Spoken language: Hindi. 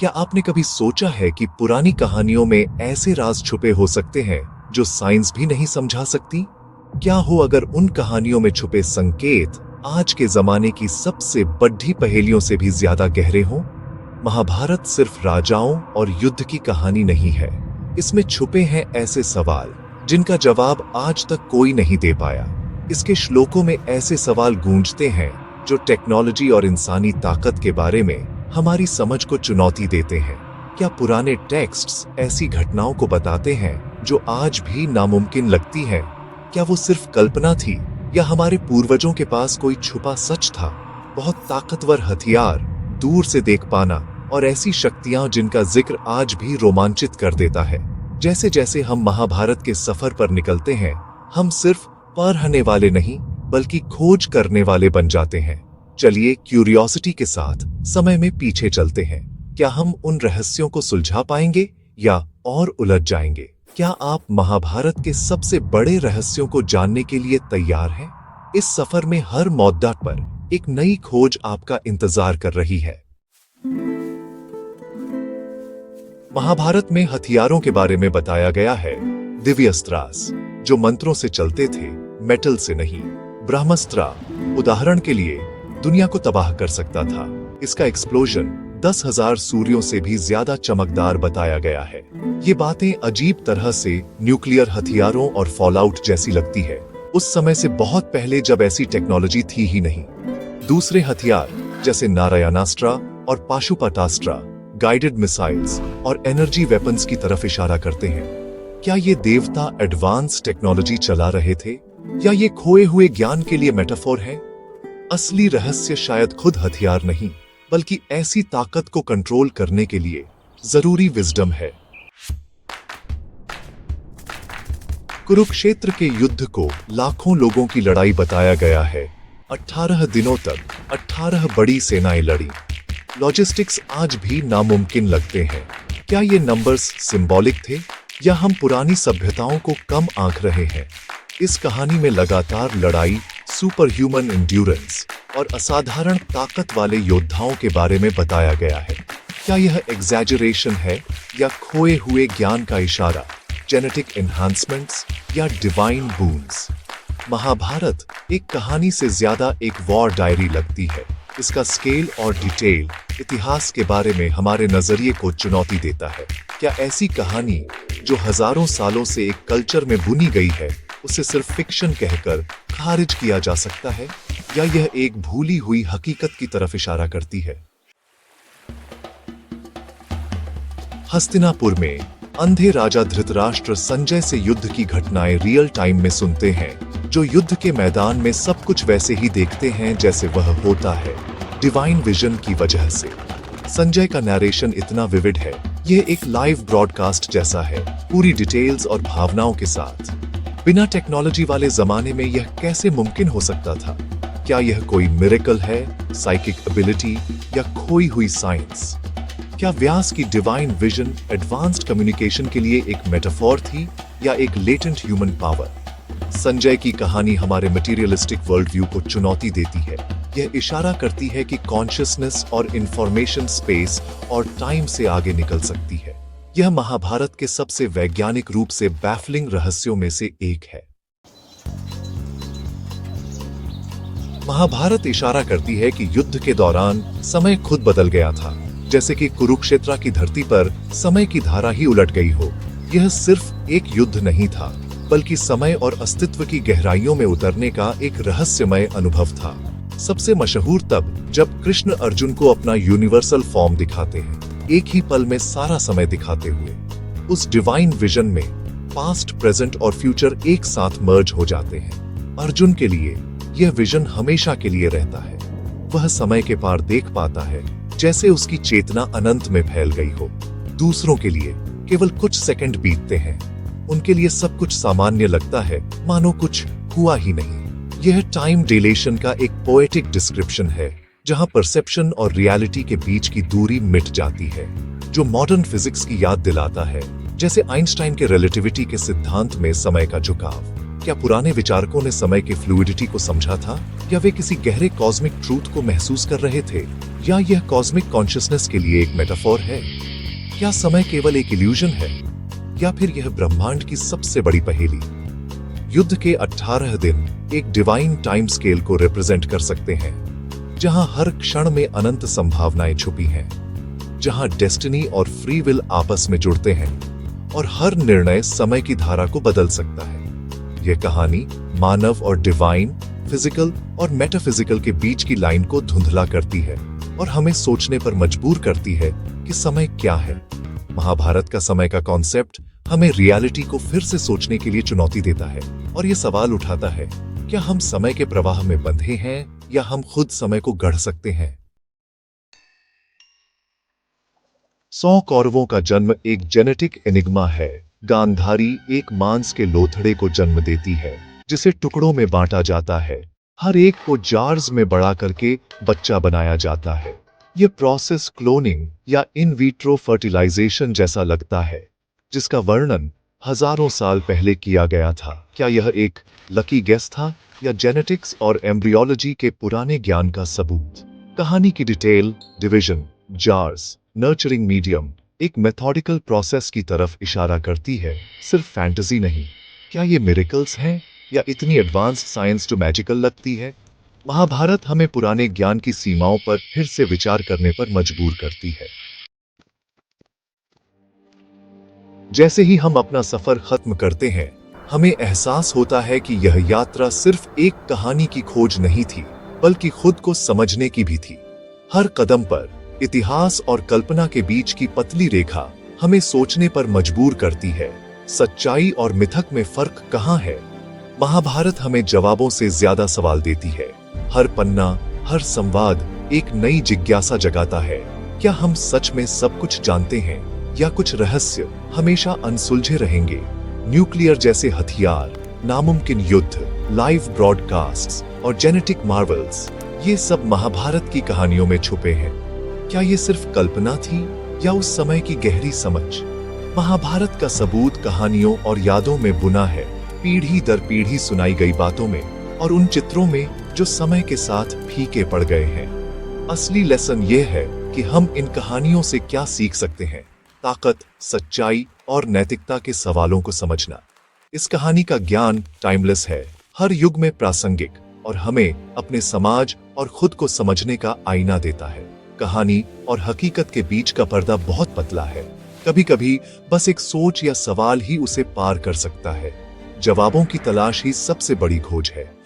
क्या आपने कभी सोचा है कि पुरानी कहानियों में ऐसे राज छुपे हो सकते हैं जो साइंस भी नहीं समझा सकती? क्या हो अगर उन कहानियों में छुपे संकेत आज के जमाने की सबसे बड़ी पहेलियों से भी ज्यादा गहरे हों? महाभारत सिर्फ राजाओं और युद्ध की कहानी नहीं है। इसमें छुपे हैं ऐसे सवाल जिनका जवाब आज तक कोई नहीं दे पाया। इसके श्लोकों में ऐसे सवाल गूंजते हैं जो टेक्नोलॉजी और इंसानी ताकत के बारे में हमारी समझ को चुनौती देते हैं। क्या पुराने टेक्स्ट्स ऐसी घटनाओं को बताते हैं जो आज भी नामुमकिन लगती हैं? क्या वो सिर्फ कल्पना थी या हमारे पूर्वजों के पास कोई छुपा सच था? बहुत ताकतवर हथियार, दूर से देख पाना और ऐसी शक्तियां जिनका जिक्र आज भी रोमांचित कर देता है। जैसे जैसे हम महाभारत के सफर पर निकलते हैं, हम सिर्फ पढ़ने वाले नहीं बल्कि खोज करने वाले बन जाते हैं। चलिए क्यूरियोसिटी के साथ समय में पीछे चलते हैं। क्या हम उन रहस्यों को सुलझा पाएंगे या और उलझ जाएंगे? क्या आप महाभारत के सबसे बड़े रहस्यों को जानने के लिए तैयार हैं? इस सफर में हर मोड़ पर एक नई खोज आपका इंतजार कर रही है। महाभारत में हथियारों के बारे में बताया गया है। दिव्यास्त्रास जो मंत्रों से चलते थे, मेटल से नहीं। ब्रह्मास्त्र उदाहरण के लिए दुनिया को तबाह कर सकता था। इसका एक्सप्लोजन 10,000 सूर्यों से भी ज्यादा चमकदार बताया गया है। ये बातें अजीब तरह से न्यूक्लियर हथियारों और फॉलआउट जैसी लगती है, उस समय से बहुत पहले जब ऐसी टेक्नोलॉजी थी ही नहीं। दूसरे हथियार जैसे नारायणास्त्र और पाशुपतास्त्र गाइडेड मिसाइल्स और एनर्जी वेपन्स की तरफ इशारा करते हैं। क्या ये देवता एडवांस टेक्नोलॉजी चला रहे थे या ये खोए हुए ज्ञान के लिए मेटाफोर है? असली रहस्य शायद खुद हथियार नहीं बल्कि ऐसी ताकत को कंट्रोल करने के लिए जरूरी विजडम है। कुरुक्षेत्र के युद्ध को लाखों लोगों की लड़ाई बताया गया है। 18 दिनों तक 18 बड़ी सेनाएं लड़ी। लॉजिस्टिक्स आज भी नामुमकिन लगते हैं। क्या ये नंबर्स सिंबॉलिक थे या हम पुरानी सभ्यताओं को कम आंक रहे हैं? इस कहानी में लगातार लड़ाई, सुपर ह्यूमन एंड्योरेंस और असाधारण ताकत वाले योद्धाओं के बारे में बताया गया है। क्या यह एग्जैजरेशन है या खोए हुए ज्ञान का इशारा, जेनेटिक एनहांसमेंट्स या डिवाइन बून्स? महाभारत एक कहानी से ज्यादा एक वॉर डायरी लगती है। इसका स्केल और डिटेल इतिहास के बारे में हमारे नजरिए को चुनौती देता है। क्या ऐसी कहानी जो हजारों सालों से एक कल्चर में बुनी गई है, उसे सिर्फ फिक्शन कहकर खारिज किया जा सकता है या यह एक भूली हुई हकीकत की तरफ इशारा करती है? हस्तिनापुर में अंधे राजा धृतराष्ट्र संजय से युद्ध की घटनाएं रियल टाइम में सुनते हैं, जो युद्ध के मैदान में सब कुछ वैसे ही देखते हैं जैसे वह होता है, डिवाइन विजन की वजह से। संजय का नरेशन इतना विविड है, यह एक लाइव ब्रॉडकास्ट जैसा है, पूरी डिटेल्स और भावनाओं के साथ। बिना टेक्नोलॉजी वाले जमाने में यह कैसे मुमकिन हो सकता था? क्या यह कोई मिरेकल है, साइकिक एबिलिटी या खोई हुई साइंस? क्या व्यास की डिवाइन विजन एडवांस्ड कम्युनिकेशन के लिए एक मेटाफोर थी या एक लेटेंट ह्यूमन पावर? संजय की कहानी हमारे मटेरियलिस्टिक वर्ल्ड व्यू को चुनौती देती है। यह इशारा करती है कि कॉन्शियसनेस और इंफॉर्मेशन स्पेस और टाइम से आगे निकल सकती है। यह महाभारत के सबसे वैज्ञानिक रूप से बैफलिंग रहस्यों में से एक है। महाभारत इशारा करती है कि युद्ध के दौरान समय खुद बदल गया था, जैसे कि कुरुक्षेत्र की धरती पर समय की धारा ही उलट गई हो। यह सिर्फ एक युद्ध नहीं था बल्कि समय और अस्तित्व की गहराइयों में उतरने का एक रहस्यमय अनुभव था। सबसे मशहूर तब जब कृष्ण अर्जुन को अपना यूनिवर्सल फॉर्म दिखाते हैं, एक ही पल में सारा समय दिखाते हुए। उस डिवाइन विजन में पास्ट, प्रेजेंट और फ्यूचर एक साथ मर्ज हो जाते हैं। अर्जुन के लिए यह विजन हमेशा के लिए रहता है। वह समय के पार देख पाता है, जैसे उसकी चेतना अनंत में फैल गई हो। दूसरों के लिए केवल कुछ सेकंड बीतते हैं, उनके लिए सब कुछ सामान्य लगता है, मानो कुछ हुआ ही नहीं। यह टाइम डिलेशन का एक पोएटिक डिस्क्रिप्शन है, जहां परसेप्शन और रियलिटी के बीच की दूरी मिट जाती है, जो मॉडर्न फिजिक्स की याद दिलाता है, जैसे आइंस्टाइन के रिलेटिविटी के सिद्धांत में समय का झुकाव। क्या पुराने विचारकों ने समय के फ्लूइडिटी को समझा था, या वे किसी गहरे कॉस्मिक ट्रूथ को महसूस कर रहे थे, या यह कॉस्मिक कॉन्शियसनेस के लिए एक मेटाफोर है? क्या समय केवल एक इल्यूजन है, या फिर यह ब्रह्मांड की सबसे बड़ी पहेली? युद्ध के 18 दिन एक डिवाइन टाइम स्केल को रिप्रेजेंट कर सकते हैं, जहां हर क्षण में अनंत संभावनाएं छुपी हैं, जहां डेस्टिनी और फ्री विल आपस में जुड़ते हैं और हर निर्णय समय की धारा को बदल सकता है। यह कहानी मानव और डिवाइन, फिजिकल और मेटाफिजिकल के बीच की लाइन को धुंधला करती है और हमें सोचने पर मजबूर करती है कि समय क्या है। महाभारत का समय का कॉन्सेप्ट हमें रियलिटी को फिर से सोचने के लिए चुनौती देता है और यह सवाल उठाता है, क्या हम समय के प्रवाह में बंधे हैं या हम खुद समय को गढ़ सकते हैं? 100 कौरवों का जन्म एक जेनेटिक एनिग्मा है। गांधारी एक मांस के लोथड़े को जन्म देती है, जिसे टुकड़ों में बांटा जाता है। हर एक को जार्स में बड़ा करके बच्चा बनाया जाता है। यह प्रोसेस क्लोनिंग या इन विट्रो फर्टिलाइजेशन जैसा लगता है, जिसका वर्णन हजारों साल पहले किया गया था। क्या यह एक लकी गेस था या जेनेटिक्स और एम्ब्रियोलॉजी के पुराने ज्ञान का सबूत? कहानी की detail, division, jars, nurturing medium एक मेथोडिकल प्रोसेस की तरफ इशारा करती है, सिर्फ फैंटेसी नहीं। क्या ये मिरेकल्स हैं या इतनी एडवांस्ड साइंस जो मैजिकल लगती है? महाभारत हमें पुराने ज्ञान की सीमाओं पर फिर से विचार करने पर मजबूर करती है। जैसे ही हम अपना सफर खत्म करते हैं, हमें एहसास होता है कि यह यात्रा सिर्फ एक कहानी की खोज नहीं थी, बल्कि खुद को समझने की भी थी। हर कदम पर इतिहास और कल्पना के बीच की पतली रेखा हमें सोचने पर मजबूर करती है, सच्चाई और मिथक में फर्क कहाँ है? महाभारत हमें जवाबों से ज्यादा सवाल देती है। हर पन्ना, हर संवाद एक नई जिज्ञासा जगाता है। क्या हम सच में सब कुछ जानते हैं या कुछ रहस्य हमेशा अनसुलझे रहेंगे? न्यूक्लियर जैसे हथियार, नामुमकिन युद्ध, लाइव ब्रॉडकास्ट्स और जेनेटिक मार्वल्स, ये सब महाभारत की कहानियों में छुपे हैं। क्या ये सिर्फ कल्पना थी या उस समय की गहरी समझ? महाभारत का सबूत कहानियों और यादों में बुना है, पीढ़ी दर पीढ़ी सुनाई गई बातों में और उन चित्रों में जो समय के साथ फीके पड़ गए हैं। असली लेसन ये है कि हम इन कहानियों से क्या सीख सकते हैं। ताकत, सच्चाई और नैतिकता के सवालों को समझना। इस कहानी का ज्ञान टाइमलेस है, हर युग में प्रासंगिक और हमें अपने समाज और खुद को समझने का आईना देता है। कहानी और हकीकत के बीच का पर्दा बहुत पतला है। कभी कभी बस एक सोच या सवाल ही उसे पार कर सकता है। जवाबों की तलाश ही सबसे बड़ी खोज है।